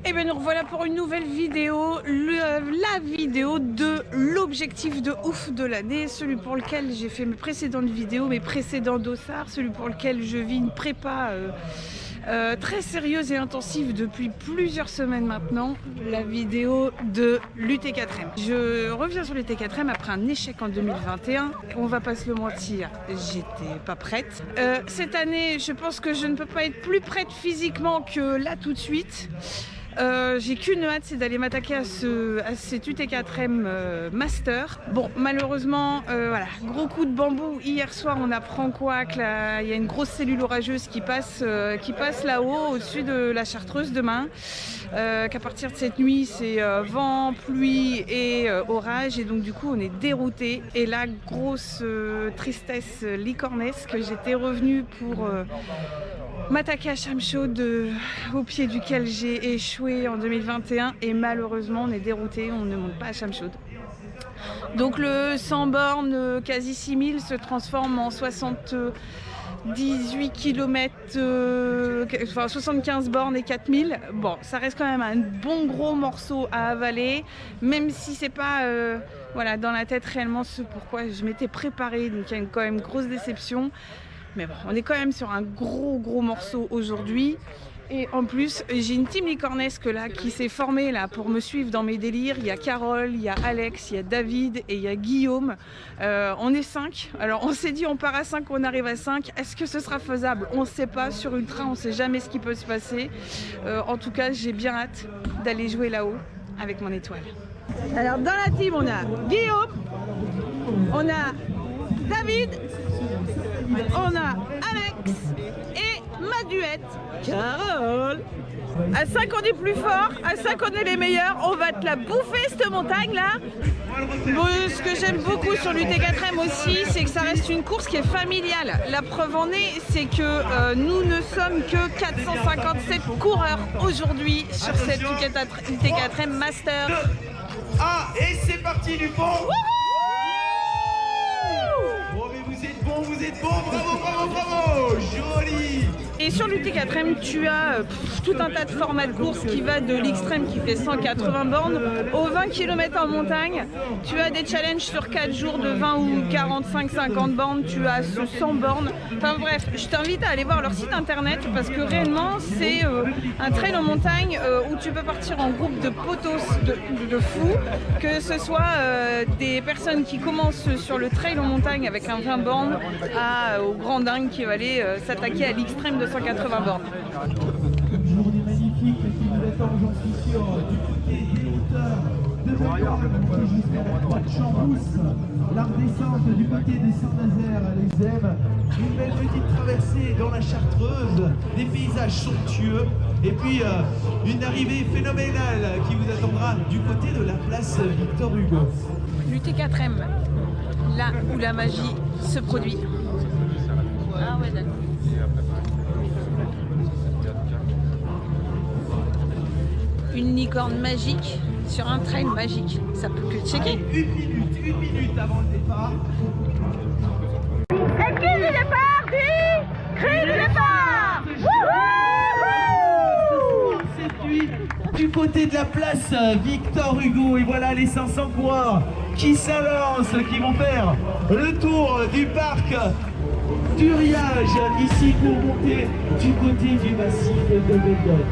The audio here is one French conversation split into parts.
Et bien nous revoilà pour une nouvelle vidéo, la vidéo de l'objectif de ouf de l'année, celui pour lequel j'ai fait mes précédentes vidéos, mes précédents dossards, celui pour lequel je vis une prépa très sérieuse et intensive depuis plusieurs semaines maintenant, la vidéo de l'UT4M. Je reviens sur l'UT4M après un échec en 2021, on va pas se le mentir, j'étais pas prête. Cette année, je pense que je ne peux pas être plus prête physiquement que là tout de suite. J'ai qu'une hâte, c'est d'aller m'attaquer à cet UT4M Master. Bon, malheureusement, voilà, gros coup de bambou. Hier soir, on apprend quoi? Il y a une grosse cellule orageuse qui passe là-haut, au-dessus de la Chartreuse demain. Qu'à partir de cette nuit, c'est vent, pluie et orage. Et donc, du coup, on est dérouté. Et là, grosse tristesse licornesque. J'étais revenue pour m'attaquer à Chamchaud, au pied duquel j'ai échoué en 2021, et malheureusement on est dérouté, on ne monte pas à Chamchaud. Donc le 100 bornes, quasi 6000, se transforme en 78 km, enfin 75 bornes et 4000. Bon, ça reste quand même un bon gros morceau à avaler, même si c'est pas voilà, dans la tête réellement ce pourquoi je m'étais préparée, donc il y a quand même une grosse déception. Mais bon, on est quand même sur un gros morceau aujourd'hui. Et en plus, j'ai une team licornesque là qui s'est formée là pour me suivre dans mes délires. Il y a Carole, il y a Alex, il y a David et il y a Guillaume. On est 5. Alors on s'est dit on part à 5, on arrive à 5. Est-ce que ce sera faisable? On ne sait pas. Sur Ultra, on ne sait jamais ce qui peut se passer. En tout cas, j'ai bien hâte d'aller jouer là-haut avec mon étoile. Alors dans la team, on a Guillaume, on a David, on a Alex et ma duette, Carole. À 5 on est plus fort, à 5 on est les meilleurs, on va te la bouffer cette montagne là. Bon, ce que j'aime beaucoup sur l'UT4M aussi, c'est que ça reste une course qui est familiale. La preuve en est, c'est que nous ne sommes que 457 coureurs aujourd'hui sur cette UT4M Master. Ah, et c'est parti du fond. Vous êtes bon, bravo, joli. Et sur l'UT4M, tu as tout un tas de formats de course qui va de l'extrême qui fait 180 bornes aux 20 km en montagne. Tu as des challenges sur 4 jours de 20 ou 45-50 bornes, tu as 100 bornes. Enfin bref, je t'invite à aller voir leur site internet parce que réellement c'est un trail en montagne où tu peux partir en groupe de potos de fous, que ce soit des personnes qui commencent sur le trail en montagne avec un 20 bornes au grand dingue qui va aller s'attaquer à l'extrême de 180 bornes. Une journée magnifique qui nous attend, j'en suis sûr, du côté des hauteurs de Vernon jusqu'à la droite Chambousse, la redescente du côté des Saint-Nazaire, les Èves, une belle petite traversée dans la Chartreuse, des paysages somptueux, et puis une arrivée phénoménale qui vous attendra du côté de la place Victor Hugo. L'UT4M, là où la magie se produit. Ah ouais, d'accord. Une licorne magique sur un trail magique, ça peut que checker. Une minute avant le départ. Et qui du départ dit cri du départ. Cette nuit, du côté de la place Victor Hugo, et voilà les 500 coureurs qui s'avancent, qui vont faire le tour du parc du Riage, ici pour monter du côté du massif de Vendôme.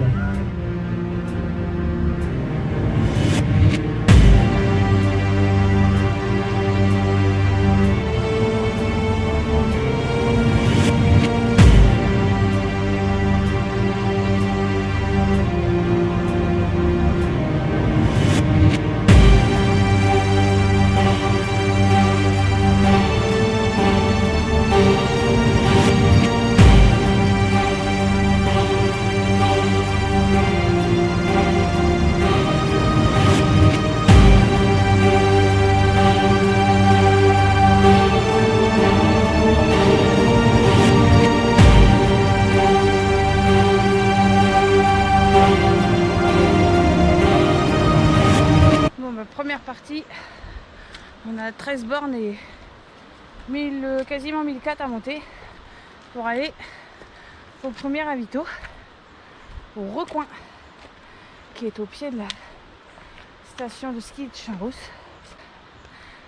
Première partie, on a 13 bornes et quasiment 1004 à monter pour aller au premier ravito, au recoin, qui est au pied de la station de ski de Champs-Rousse.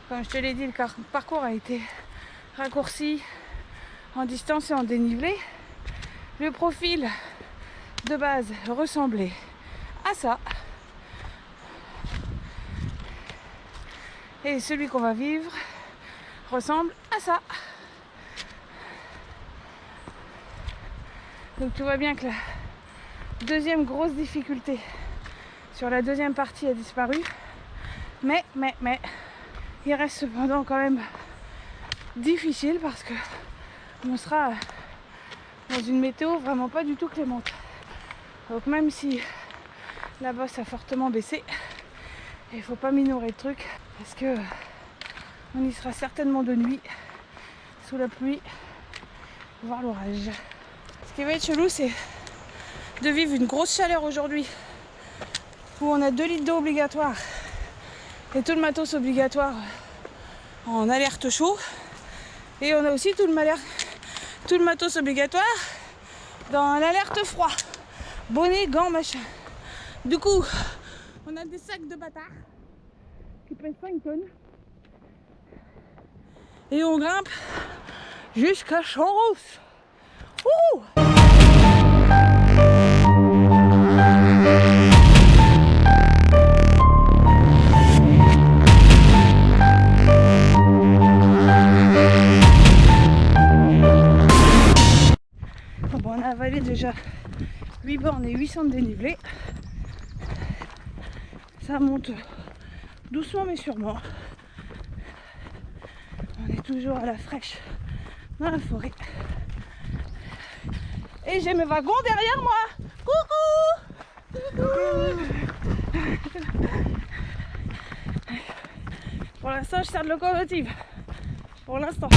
Comme je te l'ai dit, le parcours a été raccourci en distance et en dénivelé. Le profil de base ressemblait à ça. Et celui qu'on va vivre ressemble à ça. Donc tu vois bien que la deuxième grosse difficulté sur la deuxième partie a disparu. Mais il reste cependant quand même difficile parce que on sera dans une météo vraiment pas du tout clémente. Donc même si la bosse a fortement baissé, il faut pas minorer le truc parce que on y sera certainement de nuit, sous la pluie, voire l'orage. Ce qui va être chelou, c'est de vivre une grosse chaleur aujourd'hui où on a 2 litres d'eau obligatoire et tout le matos obligatoire en alerte chaud, et on a aussi tout le matos obligatoire dans l'alerte froid, bonnet, gants, machin. Du coup, on a des sacs de bâtards qui pèsent 5 tonnes et on grimpe jusqu'à Champs-Rousse. Ouh! Bon, on a avalé déjà 8 bornes et 800 de dénivelé. Ça monte doucement mais sûrement. On est toujours à la fraîche dans la forêt. Et j'ai mes wagons derrière moi. Coucou! Pour l'instant, je sers de locomotive. Pour l'instant.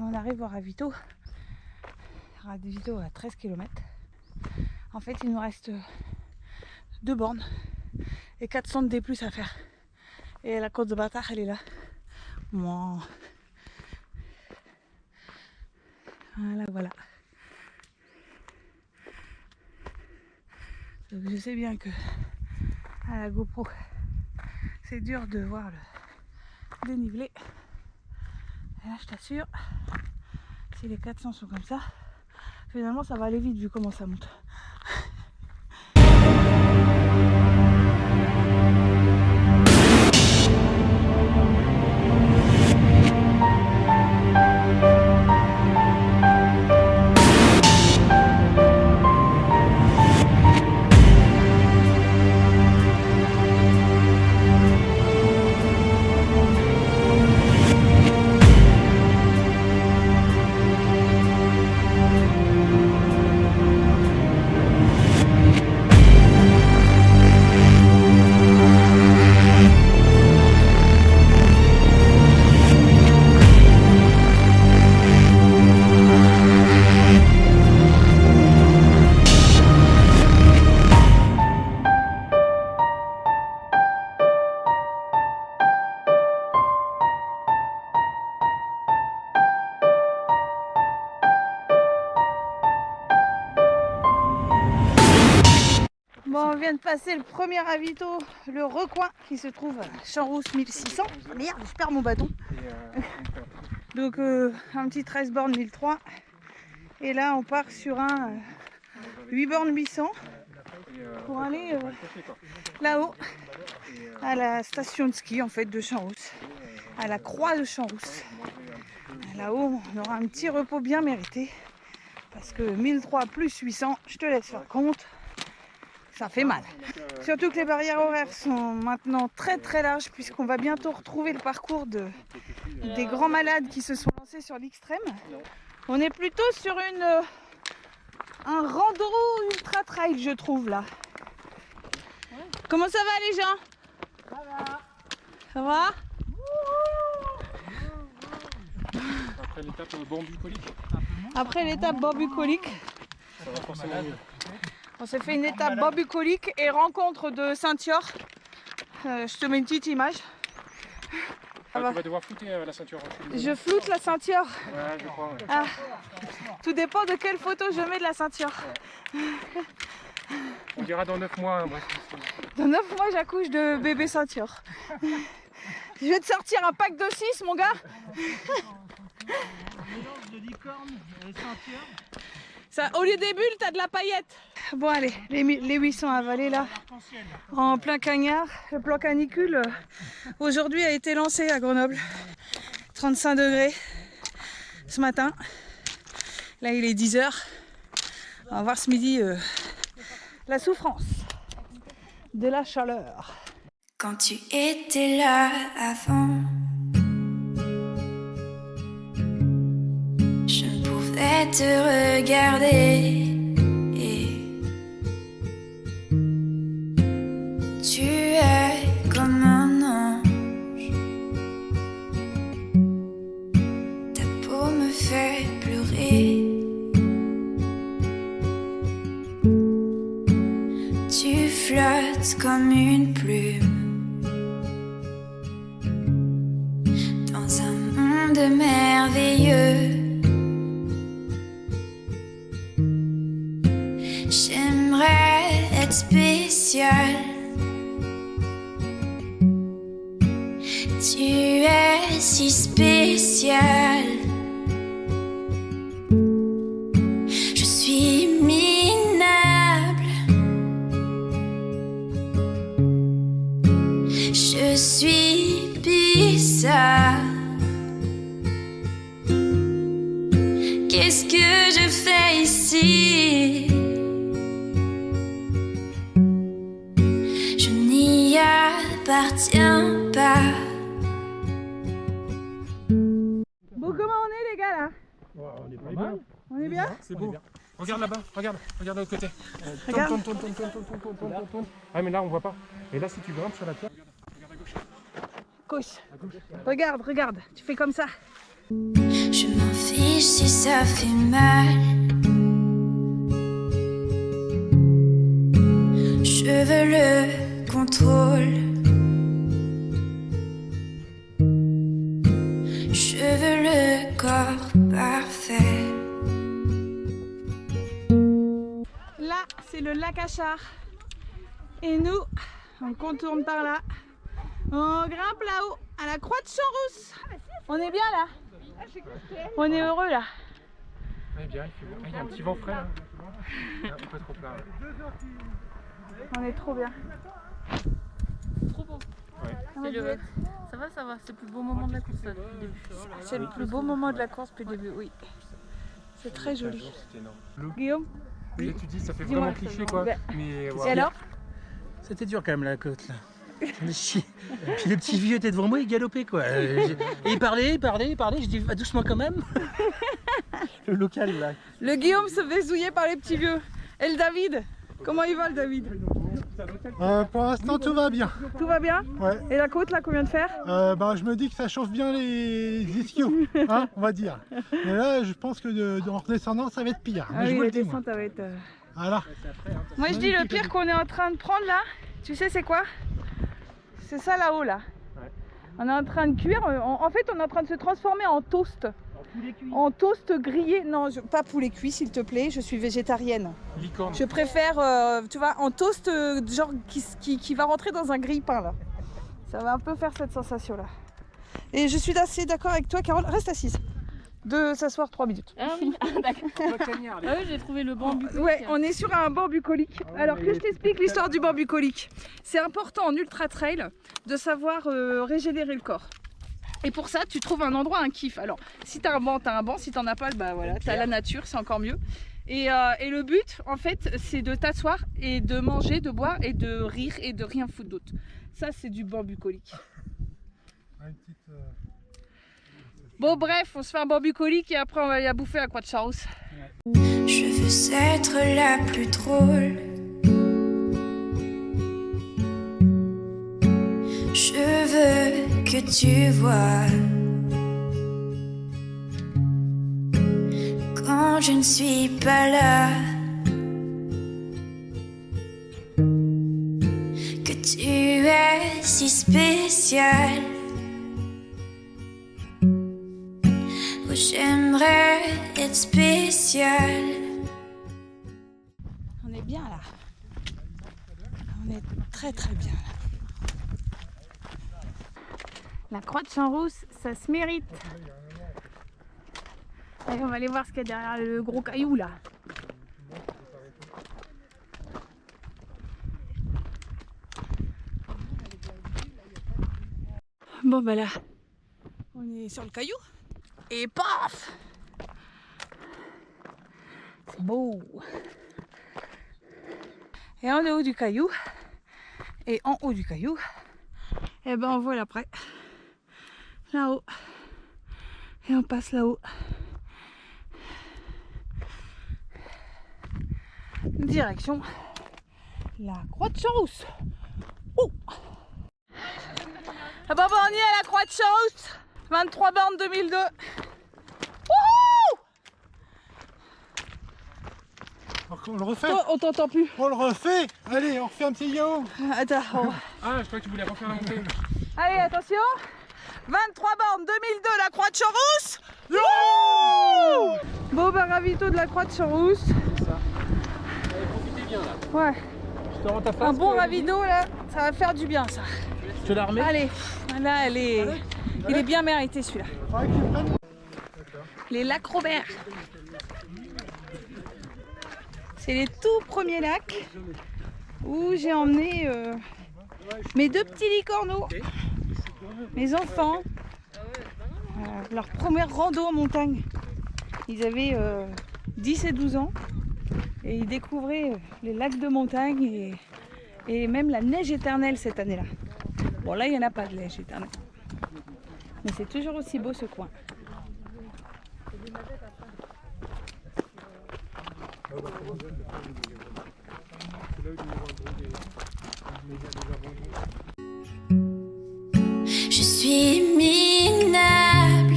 On arrive au ravito à 13 km. En fait, il nous reste 2 bornes et 400 de D+ à faire. Et la côte de bâtard, elle est là. Bon. Voilà. Donc je sais bien que à la GoPro, c'est dur de voir le dénivelé. Et là, je t'assure, si les 400 sont comme ça, finalement ça va aller vite vu comment ça monte. Bon, on vient de passer le premier ravito, le recoin, qui se trouve à Champs-Rousse 1600. Merde, je perds mon bâton. Donc un petit 13 bornes 1003. Et là, on part sur un 8 bornes 800 pour aller là-haut, à la station de ski en fait de Champs-Rousse. à la Croix de Champs-Rousse. Là-haut, on aura un petit repos bien mérité. Parce que 1003 plus 800, je te laisse faire compte, ça fait mal. Surtout que les barrières horaires sont maintenant très très larges puisqu'on va bientôt retrouver le parcours des grands malades qui se sont lancés sur l'extrême. On est plutôt sur un rando ultra trail, je trouve là. Comment ça va les gens? Ça va. Ça va? Après l'étape bambucolique. Après l'étape bambucolique, Ça va forcément mieux. on s'est fait une étape bambucolique et rencontre de Saint-Yor. Je te mets une petite image. Tu vas devoir flouter la ceinture. Je floute la Saint-Yor. Ouais, je crois. Ouais. Ah, tout dépend de quelle photo je mets de la ceinture. On dira dans 9 mois. Bref. Dans 9 mois, j'accouche de bébé ceinture. Je vais te sortir un pack de 6, mon gars. Ça, au lieu des bulles, t'as de la paillette. Bon, allez, les 800 avalés là, en plein cagnard. Le plan canicule, aujourd'hui, a été lancé à Grenoble. 35 degrés ce matin. Là, il est 10 h. On va voir ce midi la souffrance de la chaleur. Quand tu étais là avant, je ne pouvais te regarder. Tu es comme un ange, ta peau me fait pleurer. Tu flottes comme une plume dans un monde merveilleux. J'aimerais être spécial. Tu es si spécial. Je suis minable. Je suis bizarre. Qu'est-ce que je fais ici? Je n'y appartiens pas. Bon, comment on est les gars là? On est pas mal. On est bien? C'est beau. Regarde là-bas, regarde de l'autre côté. Regarde. Tourne. Ah mais là on voit pas. Et là si tu grimpes sur la pierre, regarde à gauche. Gauche. Regarde, tu fais comme ça. Je m'en fiche si ça fait mal. Je veux le contrôle. Je veux le corps parfait. Là, c'est le lac Achard. Et nous, on contourne par là. On grimpe là-haut, à la Croix de Champs-Rousse. On est bien là. On est heureux là. Ouais, bien, il y a un petit vent frais là. Un peu trop plat. On est trop bien. Trop beau. Ouais. Comment vous êtes? Ça va, c'est le plus beau moment de la course là, depuis le début. C'est le plus beau moment de la course depuis le début, oui. C'est très joli. C'était énorme. Guillaume? Oui, tu dis ça fait Dis-moi. vraiment cliché quoi. Ouais. Mais Et voilà. alors? C'était dur quand même la côte là. Mais chier. Puis le petit vieux était devant moi, il galopait quoi. Et il parlait, je dis va doucement quand même. Le local là. Le Guillaume se fait zouiller par les petits vieux. Et le David? Comment il va le David? Pour l'instant tout va bien. Tout va bien? Ouais. Et la côte là, combien de fer? Je me dis que ça chauffe bien les ischios, hein, on va dire. Mais là je pense que en redescendant ça va être pire. Ah Mais je oui, vous la le dis, moi. descente, ça va être... Voilà. Moi je dis le pire qu'on est en train de prendre là, tu sais c'est quoi? C'est ça là-haut là. Ouais. On est en train de cuire, en fait on est en train de se transformer en toast. En toast grillé, non pas poulet cuit s'il te plaît, je suis végétarienne. Licorne. Je préfère, tu vois, en toast genre qui va rentrer dans un grille-pain là. Ça va un peu faire cette sensation là. Et je suis assez d'accord avec toi Carole, reste assise. De s'asseoir 3 minutes. Ah oui, d'accord. Ah oui, j'ai trouvé le banc bucolique. Ouais, on est sur un banc bucolique. Alors que je t'explique l'histoire du banc bucolique. C'est important en ultra trail de savoir régénérer le corps. Et pour ça, tu trouves un endroit, un kiff. Alors, si t'as un banc, t'as un banc. Si t'en as pas, bah voilà, t'as la nature, c'est encore mieux. Et le but, en fait, c'est de t'asseoir et de manger, de boire et de rire et de rien foutre d'autre. Ça, c'est du banc bucolique. Bon, bref, on se fait un banc bucolique et après, on va aller à bouffer à Croix de Charousse. Je veux être la plus drôle. Je veux que tu vois quand je ne suis pas là, que tu es si spécial. Oh, j'aimerais être spécial. On est bien là. On est très très bien là. La Croix de Charousse, ça se mérite. Allez, on va aller voir ce qu'il y a derrière le gros caillou là. Bon bah là, on est sur le caillou. Et paf! C'est beau! Et en haut du caillou, et en haut du caillou, et ben on voit l'après. Là-haut. Et on passe là-haut. Direction la Croix de Charousse. Oh! Ah bah, on y est à la Croix de Charousse. 23 bornes 2002. Wouhou! On le refait. Oh, on t'entend plus. On le refait. Allez, on refait un petit yo. Attends. Ah, je crois que tu voulais refaire la montée. Allez, attention. 23 bornes 2002, la Croix de Charousse. Bon bah ravito de la Croix de Charousse. C'est ça. Allez, profitez bien là. Ouais. Je te rends ta face. Un bon ravito là, ça va faire du bien ça. Je te la remets. Allez, là il est bien mérité celui-là. Les lacs Robert. C'est les tout premiers lacs où j'ai emmené mes deux petits licorneaux, mes enfants, leur première rando en montagne. Ils avaient 10 et 12 ans et ils découvraient les lacs de montagne et même la neige éternelle cette année-là. Bon là il n'y en a pas de neige éternelle, mais c'est toujours aussi beau ce coin. Je suis minable.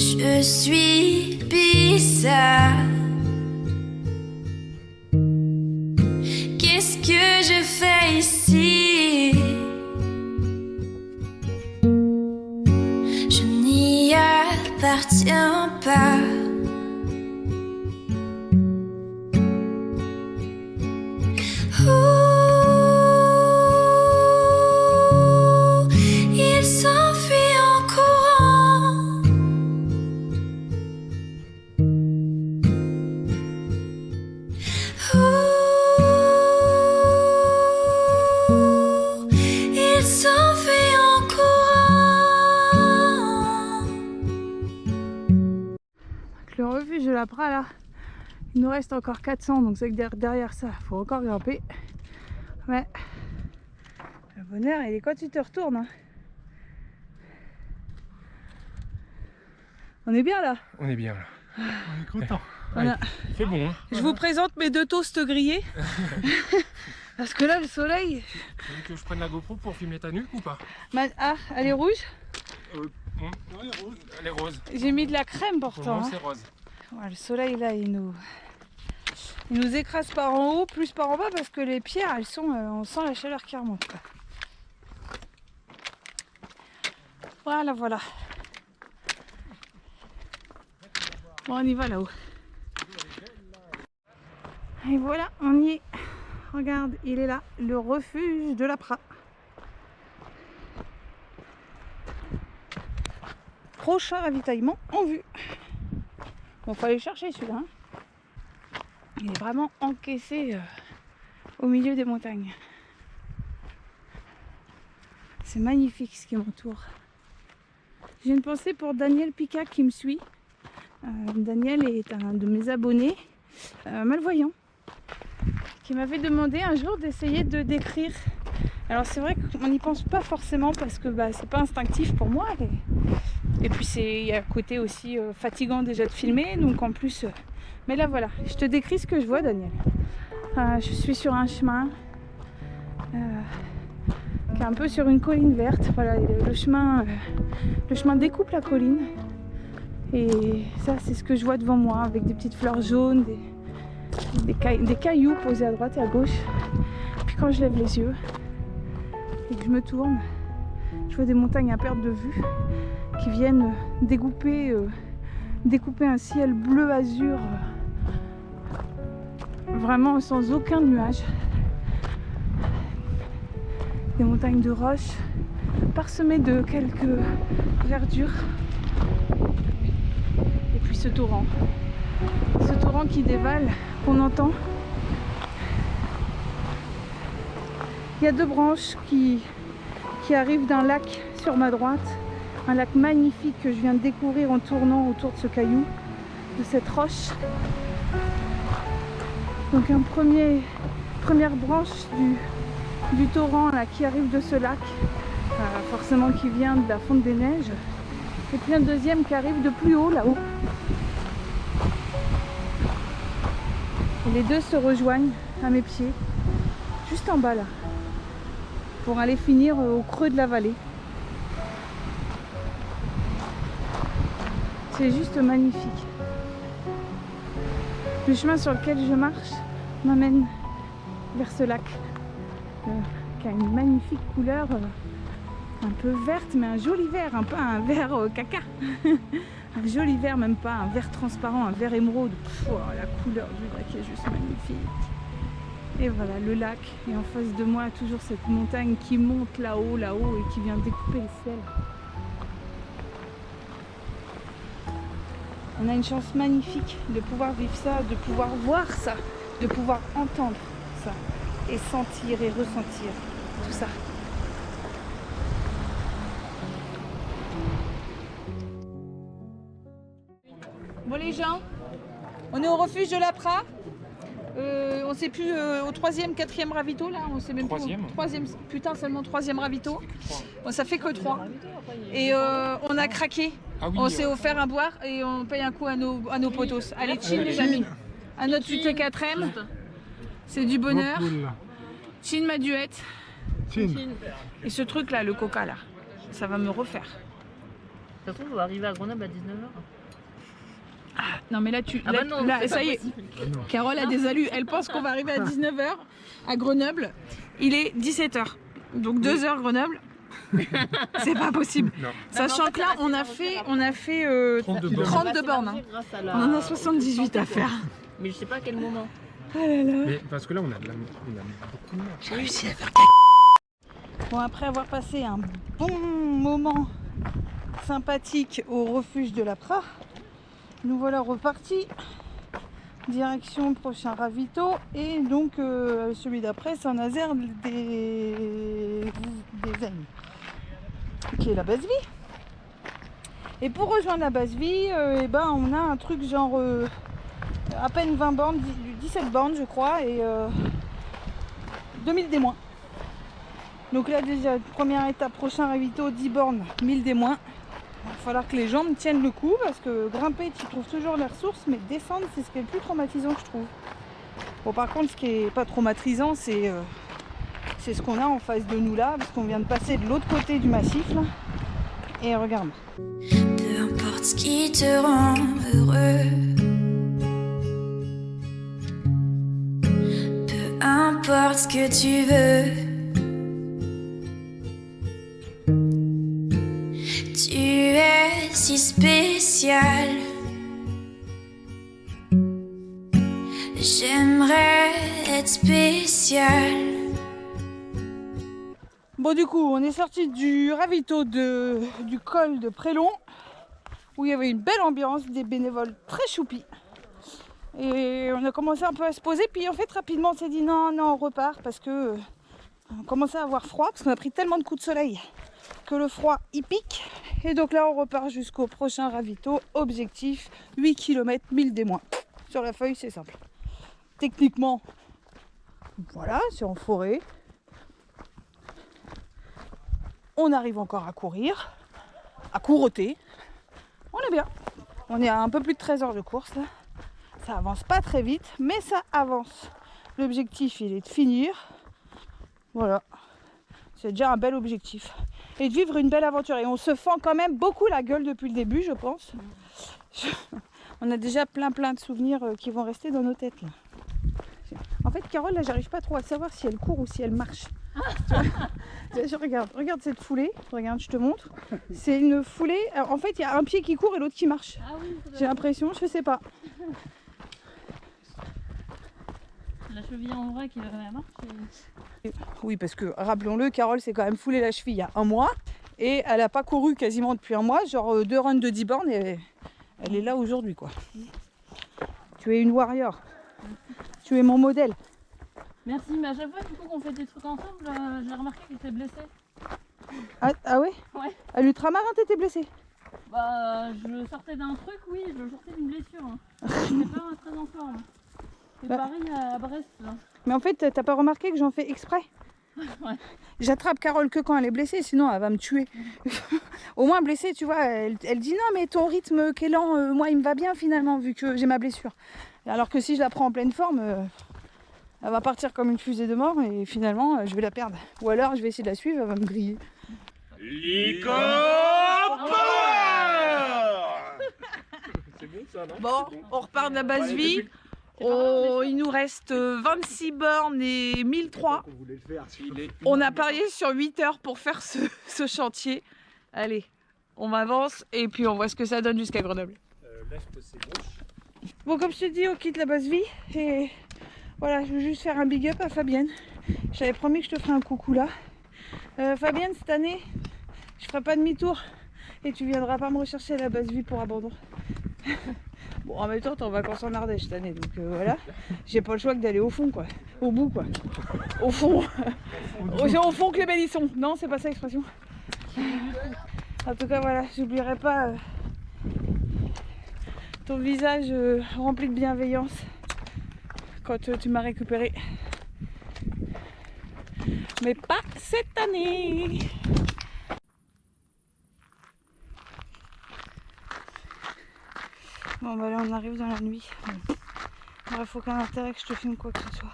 Je suis bizarre. Qu'est-ce que je fais ici? Je n'y appartiens pas. Il s'enfuit en courant. Il s'enfuit en courant. Le refuge de la Pra là, il nous reste encore 400, donc c'est que derrière ça, il faut encore grimper. Ouais, le bonheur il est quand tu te retournes. Hein. On est bien là. On est bien là. On est content. Voilà. C'est bon. Hein. Je vous présente mes deux toasts grillés. Parce que là le soleil... Tu veux que je prenne la GoPro pour filmer ta nuque ou pas? Ah, elle est rouge. Elle est rose. J'ai mis de la crème Pour le pourtant. moment, Hein. c'est rose. Ouais, le soleil là il nous écrase par en haut plus par en bas parce que les pierres elles sont, on sent la chaleur qui remonte quoi. Voilà voilà. Bon on y va là-haut. Et voilà on y est. Regarde il est là, le refuge de la Pra. Prochain ravitaillement en vue. Bon, faut aller chercher celui-là. Hein. Il est vraiment encaissé au milieu des montagnes. C'est magnifique ce qui m'entoure. J'ai une pensée pour Daniel Pica qui me suit. Daniel est un de mes abonnés malvoyants qui m'avait demandé un jour d'essayer de décrire. Alors c'est vrai qu'on n'y pense pas forcément parce que c'est pas instinctif pour moi. Et puis il y a un côté aussi fatigant déjà de filmer. Donc en plus... Mais là voilà, je te décris ce que je vois Daniel. Je suis sur un chemin qui est un peu sur une colline verte. Voilà, le chemin découpe la colline. Et ça, c'est ce que je vois devant moi, avec des petites fleurs jaunes, des cailloux posés à droite et à gauche. Puis quand je lève les yeux et que je me tourne, je vois des montagnes à perte de vue qui viennent découper un ciel bleu azur, vraiment sans aucun nuage. Des montagnes de roches parsemées de quelques verdures. Et puis ce torrent qui dévale, qu'on entend. Il y a deux branches qui arrivent d'un lac sur ma droite, un lac magnifique que je viens de découvrir en tournant autour de ce caillou, de cette roche. Donc première branche du torrent là, qui arrive de ce lac, forcément qui vient de la fonte des neiges. Et puis un deuxième qui arrive de plus haut là-haut. Et les deux se rejoignent à mes pieds, juste en bas là, pour aller finir au creux de la vallée. C'est juste magnifique. Le chemin sur lequel je marche m'amène vers ce lac qui a une magnifique couleur un peu verte, mais un joli vert, un peu un vert caca. Un joli vert, même pas un vert transparent, un vert émeraude. La couleur du lac est juste magnifique. Et voilà le lac, et en face de moi toujours cette montagne qui monte là-haut et qui vient découper le ciel. On a une chance magnifique de pouvoir vivre ça, de pouvoir voir ça, de pouvoir entendre ça et sentir et ressentir tout ça. Bon les gens, on est au refuge de la Pra. On sait plus au 3e, 4e ravito là, on sait même Troisième. plus. 3e, putain seulement 3e ravito. Bon, ça fait que 3. Et on a craqué. Ah oui, On s'est offert un boire et on paye un coup à nos potos. Allez, chill les amis. À notre UT4M, c'est du bonheur. Chin ma duette. Et ce truc là, le coca là, ça va me refaire. Ça se trouve, on va arriver à Grenoble à 19h. Non mais là ça y est, Carole a des alus, elle pense qu'on va arriver à 19h à Grenoble, il est 17h, donc 2h Grenoble, c'est pas possible. Non. Sachant que là on a fait 32 bornes, hein. On en a 78 à faire. Mais je sais pas à quel moment. Oh là là. Mais parce que là, on a beaucoup de monde. J'ai réussi à faire Bon, après avoir passé un bon moment sympathique au refuge de la Pra, nous voilà repartis. Direction prochain ravito. Et donc celui d'après, Saint-Nazaire des Aignes, qui est la base vie. Et pour rejoindre la base vie, on a un truc genre à peine 20 bornes, 17 bornes je crois, et 2000 des moins. Donc là déjà, première étape, prochain ravito, 10 bornes, 1000 des moins. Il va falloir que les jambes tiennent le coup parce que grimper tu trouves toujours les ressources, mais descendre c'est ce qui est le plus traumatisant je trouve. Bon par contre ce qui est pas traumatisant c'est ce qu'on a en face de nous là, parce qu'on vient de passer de l'autre côté du massif là. Et regarde. Peu importe ce qui te rend heureux, peu importe ce que tu veux, tu es si spécial. J'aimerais être spécial. Bon du coup on est sorti du ravito du col de Prélon, où il y avait une belle ambiance, des bénévoles très choupis. Et on a commencé un peu à se poser, puis en fait rapidement on s'est dit non on repart parce que On commençait à avoir froid parce qu'on a pris tellement de coups de soleil que le froid il pique. Et donc là on repart jusqu'au prochain ravito. Objectif 8 km 1000 des moins. Sur la feuille c'est simple. Techniquement, voilà, c'est en forêt. On arrive encore à courir, à couroter. On est bien. On est à un peu plus de 13 heures de course là. Ça avance pas très vite, mais ça avance. L'objectif il est de finir. Voilà. C'est déjà un bel objectif. Et de vivre une belle aventure. Et on se fend quand même beaucoup la gueule depuis le début, je pense. On a déjà plein de souvenirs qui vont rester dans nos têtes là. En fait, Carole, là, j'arrive pas trop à savoir si elle court ou si elle marche. Regarde cette foulée. Regarde, je te montre. C'est une foulée. En fait, il y a un pied qui court et l'autre qui marche. Ah oui, J'ai l'impression, je sais pas. la cheville en vrai qui va marcher. Oui, parce que rappelons-le, Carole s'est quand même foulée la cheville il y a un mois et elle n'a pas couru quasiment depuis un mois, genre 2 runs de 10 bornes et elle est là aujourd'hui quoi. Tu es une warrior. Tu es mon modèle. Merci, mais à chaque fois du coup qu'on fait des trucs ensemble, j'ai remarqué qu'elle était blessée. Ah ouais? Ouais. À l'ultramarin, t'étais blessée? Bah, je sortais d'un truc, oui, je sortais d'une blessure. Hein. J'étais pas très en forme. C'est pareil à Brest là. Mais en fait, t'as pas remarqué que j'en fais exprès? Ouais. J'attrape Carole que quand elle est blessée, sinon elle va me tuer. Au moins blessée, tu vois, elle dit non mais ton rythme qui est lent, moi il me va bien finalement vu que j'ai ma blessure. Alors que si je la prends en pleine forme, elle va partir comme une fusée de mort et finalement je vais la perdre. Ou alors je vais essayer de la suivre, elle va me griller. Lico C'est bon ça, non? Bon, on repart de la base vie. Oh, il nous reste 26 bornes et 1003. On a parié sur 8 heures pour faire ce chantier. Allez, on avance et puis on voit ce que ça donne jusqu'à Grenoble. Left c'est gauche. Bon, comme je te dis, on quitte la base vie et voilà, je veux juste faire un big up à Fabienne. Je t'avais promis que je te ferais un coucou là. Fabienne, cette année, je ferai pas demi-tour et tu viendras pas me rechercher à la base vie pour abandon. Bon, en même temps, t'es en vacances en Ardèche cette année, donc voilà. J'ai pas le choix que d'aller au fond, quoi. Au bout, quoi. Au fond. Au fond que les bélissons. Non, c'est pas ça l'expression. En tout cas, voilà, j'oublierai pas ton visage rempli de bienveillance quand tu m'as récupéré. Mais pas cette année. Bon bah là on arrive dans la nuit. Bref, aucun intérêt que je te filme quoi que ce soit.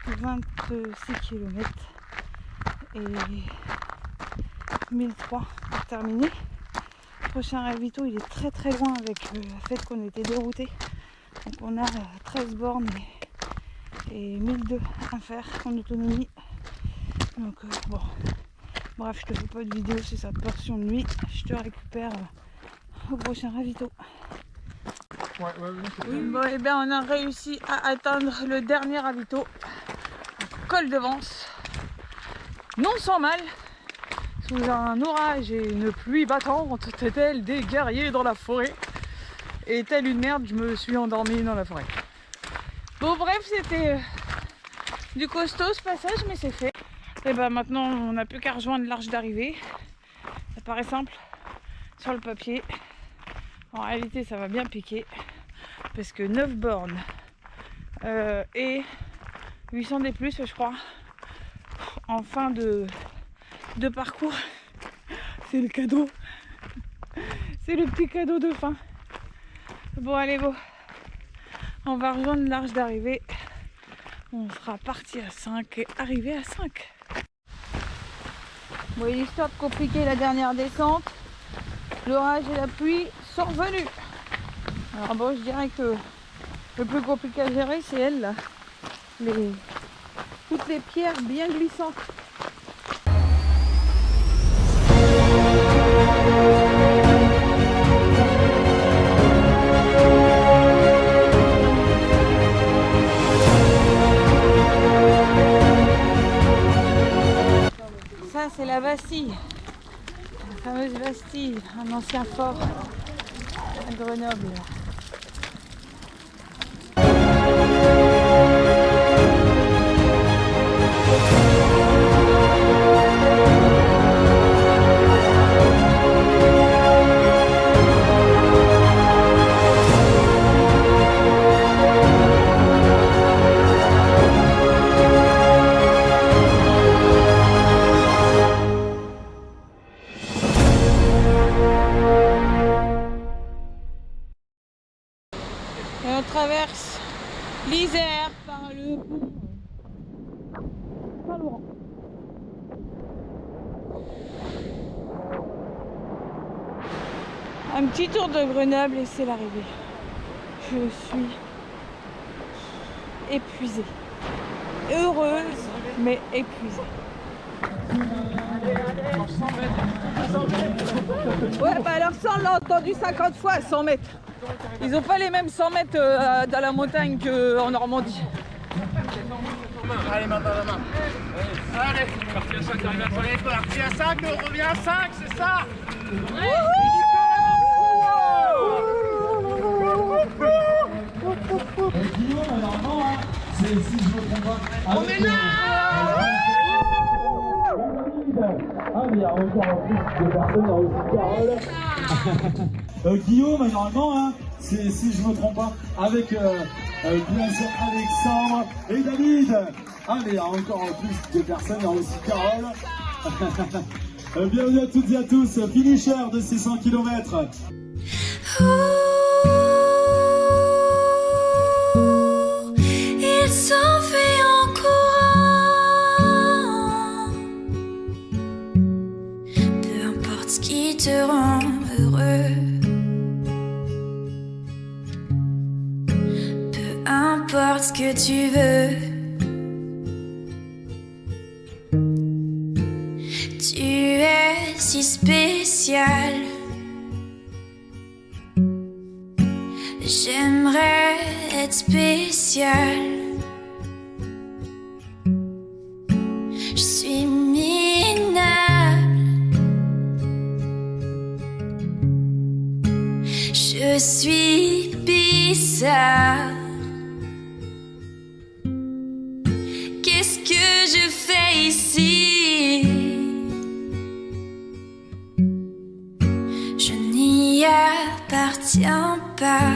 26 km et 1003 pour terminer. Le prochain ravito il est très loin avec le fait qu'on était dérouté. Donc on a 13 bornes et 1002 à faire en autonomie. Donc bon, bref, je te fais pas de vidéo, c'est sa portion de nuit. Je te récupère au prochain ravito. Bon, et bien on a réussi à atteindre le dernier ravito, col de Vence, non sans mal, sous un orage et une pluie battante, tels des guerriers dans la forêt. Et telle une merde, je me suis endormie dans la forêt. Bon bref, c'était du costaud ce passage, mais c'est fait. Et ben maintenant on n'a plus qu'à rejoindre l'arche d'arrivée. Ça paraît simple sur le papier. En réalité ça va bien piquer parce que 9 bornes et 800 des plus je crois en fin de parcours. C'est le cadeau, c'est le petit cadeau de fin. Bon allez go, on va rejoindre l'arche d'arrivée. On sera parti à 5 et arrivé à 5. Bon, histoire de compliquer la dernière descente, l'orage et la pluie sont revenus. Alors bon, je dirais que le plus compliqué à gérer, c'est elle là. Toutes les pierres bien glissantes. Ça, c'est la Bastille. La fameuse Bastille, un ancien fort à Grenoble. traverse l'Isère par le pont Saint-Laurent. Un petit tour de Grenoble et c'est l'arrivée. Je suis épuisée. Heureuse, mais épuisée. Ouais, bah alors ça, on l'a entendu 50 fois, 100 mètres. Ils ont pas les mêmes 100 mètres dans la montagne qu'en Normandie. Allez, main dans la main. Allez, parti à 5, arrive à aller. Parti à 5, on revient à 5, c'est ça. On est là. Ah, mais il y a encore plus de personnes, il y a aussi Carole. Guillaume, normalement, hein, c'est, si je ne me trompe pas, avec Blaise, Alexandre et David. Ah, mais il y a encore plus de personnes, il y a aussi Carole. Bienvenue à toutes et à tous, finisher de ces 100 km. Il s'enfuit en courant. Peu importe ce qui te rend heureux. Peu importe ce que tu veux. Tu es si spécial. J'aimerais être spécial. Je suis minable. Je suis bizarre. Qu'est-ce que je fais ici? Je n'y appartiens pas.